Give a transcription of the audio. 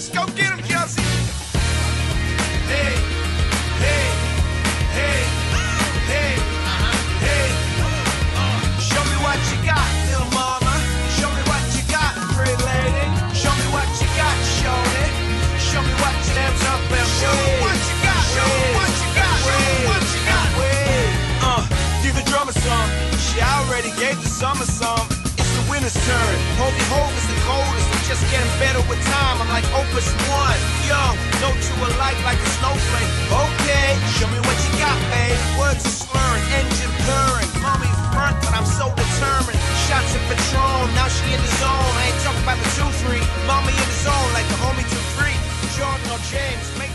Let's go get him, Kelsey. Hey, hey, hey, hey, hey. Show me what you got, little mama. Show me what you got, pretty lady. Show me what you got, show me. Show me what you hands up and show me what you got. Show me what you got. Show me what you got. Give the drummer some. She already gave the summer some. It's the winter's turn. Hovey Hove is the coldest. I'm just getting better with time. I'm like Opus 1. Young, no two alike like a snowflake. Okay, show me what you got, babe. Words are slurring, engine purring. Mommy front, but I'm so determined. Shots of Patron, now she in the zone. I ain't talking about the 2-3. Mommy in the zone like the homie 2-3. Jordan or James, make